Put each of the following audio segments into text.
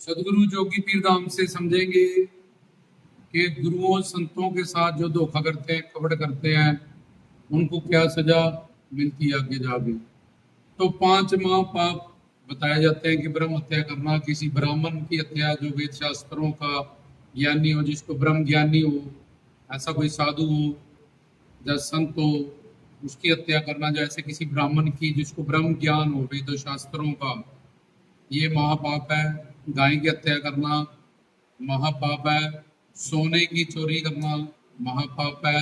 सदगुरु जोगी पीर धाम से समझेंगे कि गुरुओं संतों के साथ जो धोखा करते हैं, कपट करते हैं, उनको क्या सजा मिलती है आगे जाके। तो 5 महापाप बताए जाते हैं कि ब्रह्म हत्या करना, किसी ब्राह्मण की हत्या जो वेद शास्त्रों का ज्ञानी हो, जिसको ब्रह्म ज्ञानी हो, ऐसा कोई साधु हो या संत हो, उसकी हत्या करना, जैसे किसी ब्राह्मण की जिसको ब्रह्म ज्ञान हो वेद शास्त्रों का, ये महापाप है। गाय की हत्या करना महापाप है। सोने की चोरी करना महापाप है।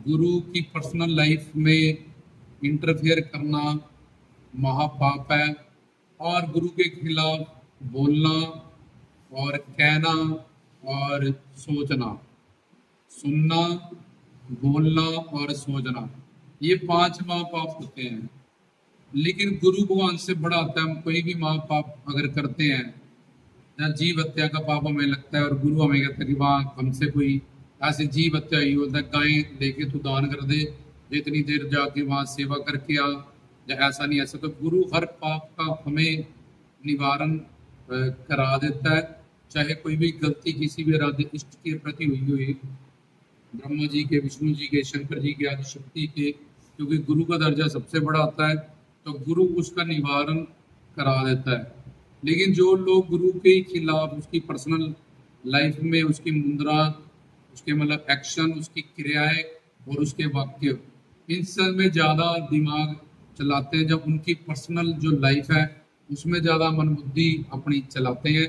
गुरु की पर्सनल लाइफ में इंटरफेयर करना महापाप है। और गुरु के खिलाफ बोलना और कहना और सोचना, सुनना, बोलना और सोचना, ये 5 महापाप होते हैं। लेकिन गुरु भगवान से बड़ा होता है। हम कोई भी महापाप अगर करते हैं, या जीव हत्या का पाप हमें लगता है और गुरु हमें कहता है कि वहाँ हमसे कोई ऐसे जीव हत्या ही होता है, गाय लेके तू दान कर दे, जितनी देर जाके वहाँ सेवा करके आ, या ऐसा नहीं ऐसा। तो गुरु हर पाप का हमें निवारण करा देता है, चाहे कोई भी गलती किसी भी आराध्य इष्ट के प्रति हुई हुई, ब्रह्मा जी के, विष्णु जी के, शंकर जी के, आदि शक्ति के, क्योंकि गुरु का दर्जा सबसे बड़ा आता है, तो गुरु उसका निवारण करा देता है। लेकिन जो लोग गुरु के खिलाफ उसकी पर्सनल लाइफ में उसकी मुद्रा, उसके मतलब एक्शन, उसकी क्रियाएं और उसके वाक्य, इन सब में ज़्यादा दिमाग चलाते हैं, जब उनकी पर्सनल जो लाइफ है उसमें ज़्यादा मन बुद्धि अपनी चलाते हैं,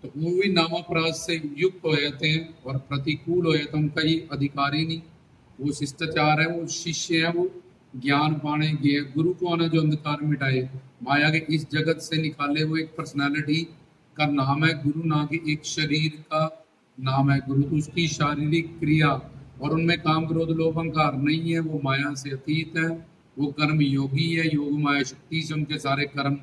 तो वो भी नामापराध से युक्त हो जाते हैं और प्रतिकूल हो जाते हैं। उनका ये अधिकार ही नहीं, वो शिष्टाचार है, वो शिष्य है, वो ज्ञान पाने गए। गुरु को आना जो अंधकार मिटाए, माया के इस जगत से निकाले, वो एक पर्सनालिटी का नाम है गुरु, ना कि एक शरीर का नाम है गुरु। तो उसकी शारीरिक क्रिया और उनमें काम क्रोध लोभ अहंकार नहीं है, वो माया से अतीत है, वो कर्म योगी है, योग माया शक्ति से उनके सारे कर्म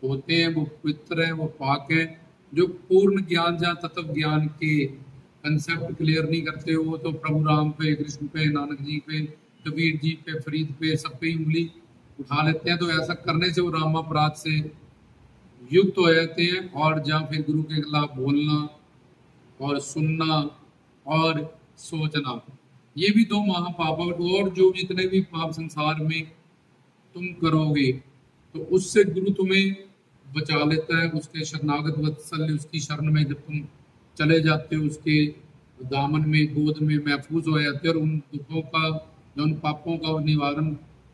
होते हैं, वो पवित्र है, वो पाक है। जो पूर्ण ज्ञान जहाँ तत्व ज्ञान के कंसेप्ट क्लियर नहीं करते हो, तो प्रभु राम पे, कृष्ण पे, नानक जी पे, कबीर जी पे, फरीद पे, सब पे उंगली उठा लेते हैं। तो ऐसा करने से वो रामापराध से युक्त हो जाते हैं, और जहाँ फिर गुरु के खिलाफ बोलना और सुनना और सोचना, ये भी 2 महापाप। और जो जितने भी पाप संसार में तुम करोगे, तो उससे गुरु तुम्हें बचा लेता है। उसके शरणागत वत्सल्य, उसकी शरण में जब तुम चले जाते हो, उसके दामन में, गोद में महफूज हो जाते हो, और उन दुखों का, उन पापों का निवारण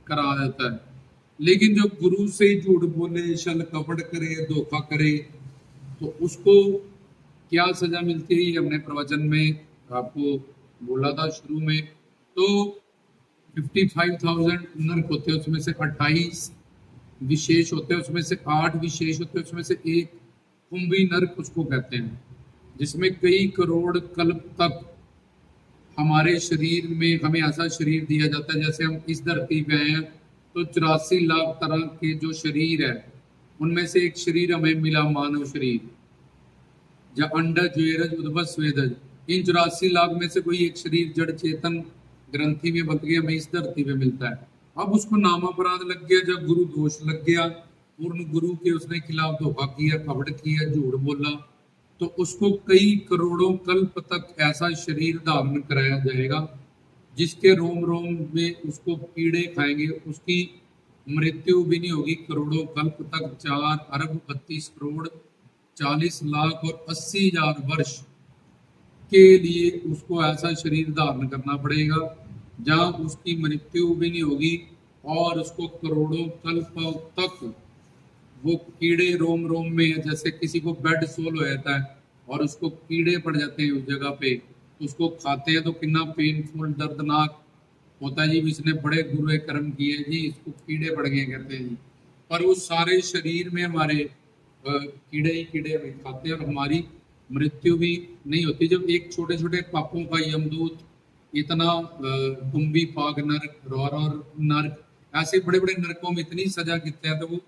करा देता है। लेकिन जो गुरु से ही झूठ बोले, छल कपट करे, धोखा करे, तो उसको क्या सजा मिलती है, हमने प्रवचन में आपको बोला था शुरू में। तो 55,000 नरक होते हैं, उसमें से 28 विशेष होते हैं, उसमें से 8 विशेष होते हैं, उसमें से एक कुंभी नरक उसको कहते हैं, जिसमें कई करोड़ कल्प तक हमारे शरीर में हमें ऐसा शरीर दिया जाता है, जैसे हम इस धरती पे हैं तो 84 लाख तरह के जो शरीर है, उनमें से एक शरीर हमें मिला, मानव शरीर, या अंडज, वेरज, उद्भव, स्वेदज, इन 84 लाख में से कोई एक शरीर जड़ चेतन ग्रंथि में बन गया, हमें इस धरती पे मिलता है। अब उसको नामापराध लग गया, जब गुरु दोष लग गया, पूर्ण गुरु के उसने खिलाफ धोखा किया, कपट किया, झूठ बोला, तो उसको कई करोड़ों कल्प तक ऐसा शरीर धारण कराया जाएगा, जिसके रोम रोम में उसको कीड़े खाएंगे, उसकी मृत्यु भी नहीं होगी करोड़ों कल्प तक। 4 अरब 32 करोड़ 40 लाख और 80,000 वर्ष के लिए उसको ऐसा शरीर धारण करना पड़ेगा, जहाँ उसकी मृत्यु भी नहीं होगी, और उसको करोड़ों कल्प तक वो कीड़े रोम रोम में, जैसे किसी को बेड सोल हो जाता है और उसको कीड़े पड़ जाते हैं उस जगह पे, तो उसको खाते हैं तो कितना पेनफुल, दर्दनाक होता है जी। इसने बड़े बुरे कर्म किए जी, इसको कीड़े पड़ गए कहते हैं जी। पर वो सारे शरीर में हमारे कीड़े ही कीड़े हमें खाते हैं, और हमारी मृत्यु भी नहीं होती। जब एक छोटे छोटे पापों का यमदूत इतना कुंभी, पाग नरक, रौर नरक, ऐसे बड़े बड़े नरकों में इतनी सजा देते हैं, तो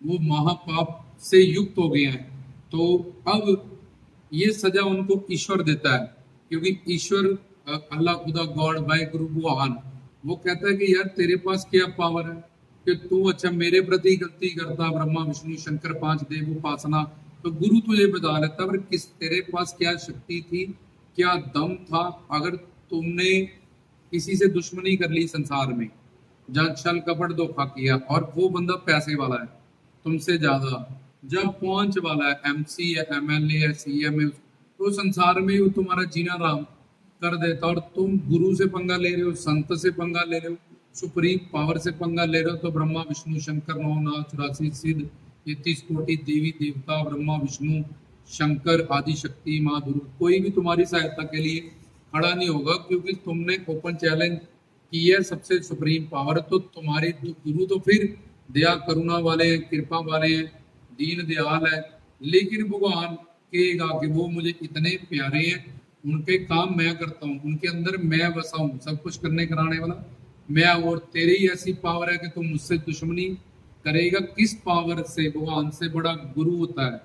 वो महापाप से युक्त हो गए हैं। तो अब ये सजा उनको ईश्वर देता है, क्योंकि ईश्वर, अल्लाह खुदा, गॉड, बाय गुरु भगवान, वो कहता है कि यार तेरे पास क्या पावर है कि तू अच्छा मेरे प्रति गलती करता, ब्रह्मा विष्णु शंकर 5 देव उपासना तो गुरु तुझे बता लेता पर किस तेरे पास क्या शक्ति थी, क्या दम था। अगर तुमने किसी से दुश्मनी कर ली संसार में, जहाँ छल कपट धोखा किया, और वो बंदा पैसे वाला है तुमसे ज्यादा, जब पहुंच वाला है, एमसी है, एमएलए है, सीएम है, तो संसार में वो तुम्हारा जीना राम कर देता। और तुम गुरु से पंगा ले रहे हो, संत से पंगा ले रहे हो, सुप्रीम पावर से पंगा ले रहे हो। तो ब्रह्मा विष्णु शंकर 9 नाथ 84 सिद्ध 33 कोटि देवी देवता, ब्रह्मा विष्णु शंकर आदि शक्ति माँ दुर्गा, कोई भी तुम्हारी सहायता के लिए खड़ा नहीं होगा, क्योंकि तुमने ओपन चैलेंज की है सबसे सुप्रीम पावर। तो तुम्हारे गुरु तो फिर दया करुणा वाले हैं, कृपा वाले हैं, दीन दयाल है। लेकिन भगवान कहेगा कि वो मुझे इतने प्यारे हैं, उनके काम मैं करता हूँ, उनके अंदर मैं बसा हूँ, सब कुछ करने कराने वाला मैं, और तेरी ही ऐसी पावर है कि तुम मुझसे दुश्मनी करेगा। किस पावर से? भगवान से बड़ा गुरु होता है।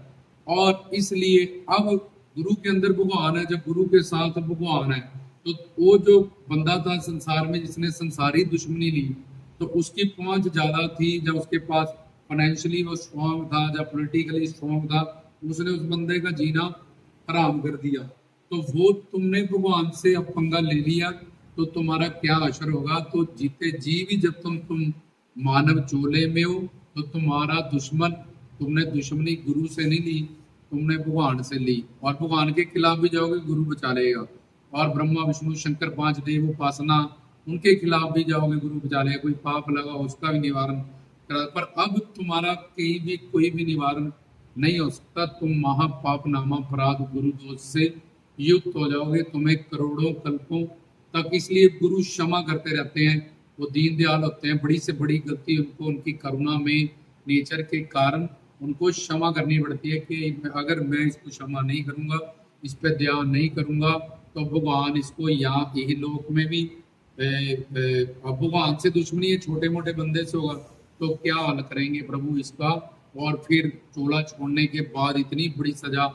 और इसलिए अब गुरु के अंदर भगवान है, जब गुरु के साथ भगवान है, तो वो जो बंदा था संसार में जिसने संसारी दुश्मनी ली, तो उसकी पहुंच ज्यादा थी, जब उसके पास फाइनेंशियली वो स्ट्रॉन्ग था, जब पॉलिटिकली स्ट्रॉन्ग था, उसने उस बंदे का जीना हराम कर दिया। तो वो तुमने भगवान से अब पंगा ले लिया, तो तुम्हारा क्या असर होगा? तो जीते जी भी जब तुम मानव चोले में हो, तो तुम्हारा दुश्मन, तुमने दुश्मनी गुरु से नहीं ली, तुमने भगवान से ली, और भगवान के खिलाफ भी जाओगे गुरु बचा लेगा। और ब्रह्मा विष्णु शंकर 5 देव उपासना, उनके खिलाफ भी जाओगे गुरु बचा लेगा। कोई पाप लगा उसका भी निवारण करा। पर अब तुम्हारा कहीं भी कोई भी निवारण नहीं हो सकता। तुम महापाप नामा अपराध गुरु दोष से युक्त हो जाओगे, तुम्हें करोड़ों कल्पों तक। इसलिए गुरु क्षमा करते रहते हैं, वो दीन दयाल होते हैं। बड़ी से बड़ी गलती उनको उनकी करुणा में, नेचर के कारण उनको क्षमा करनी पड़ती है कि अगर मैं इसको क्षमा नहीं करूंगा, इस पे ध्यान नहीं करूंगा, तो भगवान इसको यहाँ यही लोक में भी अब भगवान से दुश्मनी है, छोटे मोटे बंदे से होगा तो क्या हाल करेंगे प्रभु इसका। और फिर चोला छोड़ने के बाद इतनी बड़ी सजा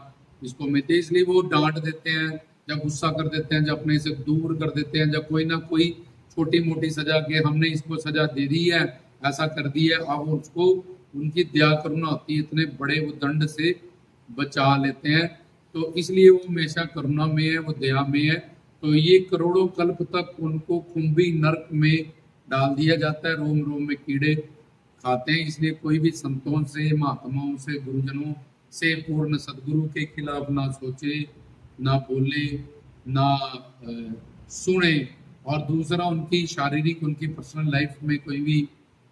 इसको मिलती है। इसलिए वो डांट देते हैं, जब गुस्सा कर देते हैं, जब अपने से दूर कर देते हैं, जब कोई ना कोई छोटी मोटी सजा के हमने इसको सजा दे दी है, ऐसा कर दिया है, अब उसको उनकी दया करुणा होती है, इतने बड़े वो दंड से बचा लेते हैं। तो इसलिए वो हमेशा करुणा में है, वो दया में है। तो ये करोड़ों कल्प तक उनको कुंभी नरक में डाल दिया जाता है, रोम रोम में कीड़े खाते हैं। इसलिए कोई भी संतों से, महात्माओं से, गुरुजनों से, पूर्ण सदगुरु के खिलाफ ना सोचे, ना बोले, ना सुने। और दूसरा, उनकी शारीरिक, उनकी पर्सनल लाइफ में कोई भी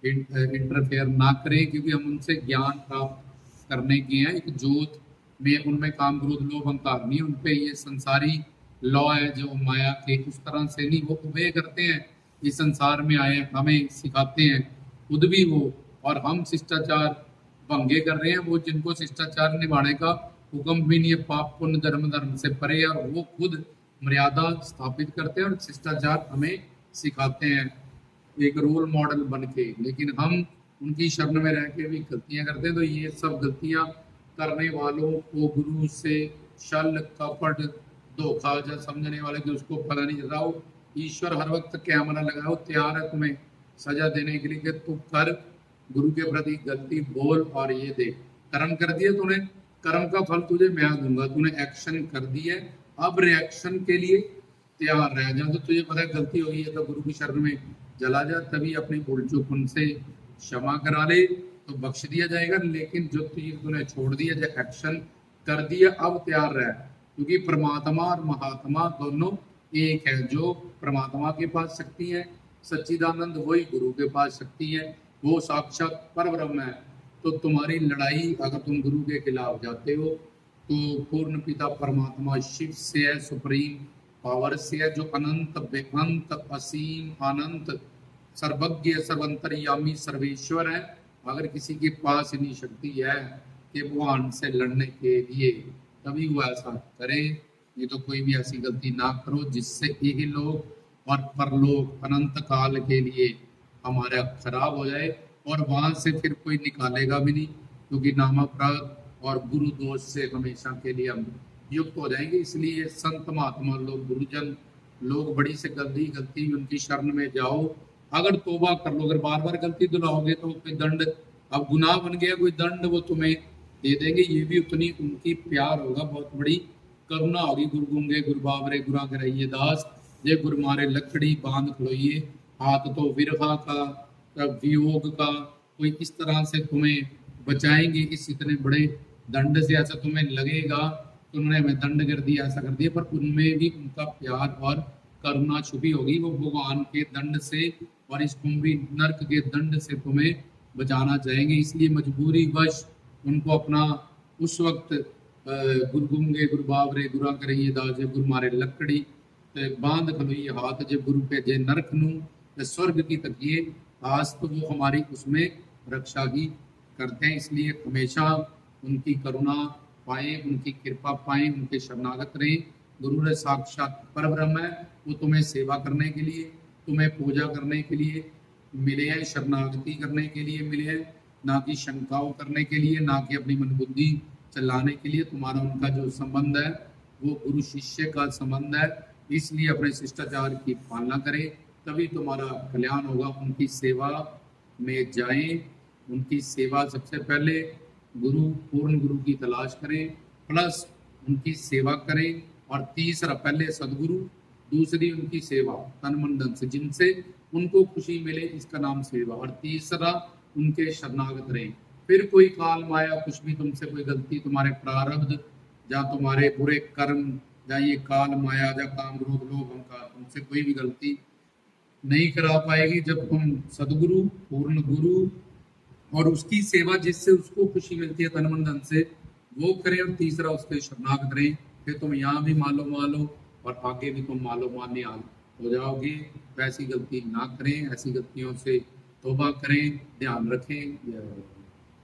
इंटरफेयर ना करे, क्योंकि हम उनसे ज्ञान प्राप्त करने के हैं। एक जोत में उनमें काम क्रोध लोभ अहंकार नहीं, उनपे ये संसारी लॉ है जो माया के, उस तरह से नहीं वो उबे करते हैं। इस संसार में आए हमें सिखाते हैं, खुद भी वो, और हम शिष्टाचार भंगे कर रहे हैं। वो जिनको शिष्टाचार निभाने का हुक्म भी नहीं है, पाप पुण्य धर्म धर्म से परे, और वो खुद मर्यादा स्थापित करते हैं और शिष्टाचार हमें सिखाते हैं एक रोल मॉडल बन के। लेकिन हम उनकी शरण में रह के भी गलतियां करते हैं। तो ये सब गलतियां करने वालों को गुरु से छल कपट धोखा जा समझने वाले कि उसको पता नहीं चल रहा हो, ईश्वर हर वक्त कैमरा लगाओ, तैयार है तुम्हें सजा देने के लिए कि तू कर, गुरु के प्रति गलती बोल और ये दे। कर्म कर दिया तूने, कर्म का फल तुझे मैं दूंगा। तूने एक्शन कर दिया, अब रिएक्शन के लिए तैयार रह जा। तो तुझे पता है गलती हो गई है, तो गुरु की शरण में जला जा, तभी अपनी भूल चूक उनसे क्षमा करा ले तो बख्श दिया जाएगा। लेकिन जो तीर तूने छोड़ दिया, जो एक्शन कर दिया, अब तैयार रह, क्योंकि परमात्मा और महात्मा दोनों एक है। जो परमात्मा के पास शक्ति है सच्चिदानंद, वही गुरु के पास शक्ति है, वो साक्षात परब्रह्म है। तो तुम्हारी लड़ाई अगर तुम गुरु के खिलाफ जाते हो, तो पूर्ण पिता परमात्मा शिव से है, सुप्रीम पावर से है, जो अनंत बेअंत असीम अनंत सर्वज्ञ सर्वंतर्यामी सर्वेश्वर है। अगर किसी के पास इतनी शक्ति है कि भगवान से लड़ने के लिए, तभी वो ऐसा करे। ये तो कोई भी ऐसी गलती ना करो जिससे यही लोग और परलोक अनंत काल के लिए हमारा खराब हो जाए, और वहां से फिर कोई निकालेगा भी नहीं, क्योंकि नामापराध और गुरु दोष से हमेशा के लिए हम युक्त हो जाएंगे। इसलिए संत महात्मा लोग, गुरुजन लोग, बड़ी से गलती उनकी शरण में जाओ। अगर तोबा कर लो, अगर बार बार गलती दोहराओगे तो कोई दंड, अब गुनाह बन गया कोई दंड, वो तुम्हें दे देंगे, ये भी उतनी उनकी प्यार होगा, बहुत बड़ी करुणा होगी। गुरु गूंगे गुरु बाबरे गुरा करइए दास, जे गुरु मारे लकड़ी बांध खड़ोइए। हाथ तो विरहा का, तब वियोग का, कोई इस तरह से तुम्हें बचाएंगे, इस इतने बड़े दंड से। ऐसा तुम्हें लगेगा कि उन्होंने हमें दंड कर दिया, ऐसा कर दिया, पर उनमें भी उनका प्यार और करुणा छुपी होगी। वो भगवान के दंड से और इस कुंभी नर्क के दंड से तुम्हें बचाना चाहेंगे। इसलिए मजबूरी वश उनको अपना उस वक्त गुरु गूंगे गुरु बाबरे गुरा करिए दास, जे गुरु मारे लकड़ी ते बांध खलोइए हाथ, जे गुरु पे जे नरक नू ते स्वर्ग की तकिए आस, तो वो हमारी उसमें रक्षा ही करते हैं। इसलिए हमेशा उनकी करुणा पाए, उनकी कृपा पाए, उनके शरणागत रहें। गुरु ने साक्षात परब्रह्म है, वो तुम्हें सेवा करने के लिए, तुम्हें पूजा करने के लिए मिले हैं, शरणागति करने के लिए मिले हैं, ना कि शंकाओं करने के लिए, ना कि अपनी मनबुद्धि चलाने के लिए। तुम्हारा उनका जो संबंध है वो गुरु शिष्य का संबंध है। इसलिए अपने शिष्टाचार की पालना करें, तभी तुम्हारा कल्याण होगा। उनकी सेवा में जाएं, उनकी सेवा सबसे पहले गुरु, पूर्ण गुरु की तलाश करें, प्लस उनकी सेवा करें। और तीसरा, पहले सदगुरु, दूसरी उनकी सेवा तन मन धन से, जिनसे उनको खुशी मिले, इसका नाम सेवा। और तीसरा उनके शरणागत रहे। फिर कोई काल माया कुछ भी तुमसे कोई गलती, तुम्हारे प्रारब्ध या तुम्हारे बुरे कर्म या ये काल माया या काम क्रोध लोभ अहंकार, तुमसे कोई भी गलती नहीं करा पाएगी जब तुम सदगुरु, पूर्ण गुरु और उसकी सेवा जिससे उसको खुशी मिलती है तन मन धन से, वो करें। और तीसरा उसके शरणागत रहें। फिर तुम यहाँ भी मालो और आगे भी तुम मालो हो जाओगे। वैसी गलती ना करें, ऐसी गलतियों से तौबा करें, ध्यान रखें।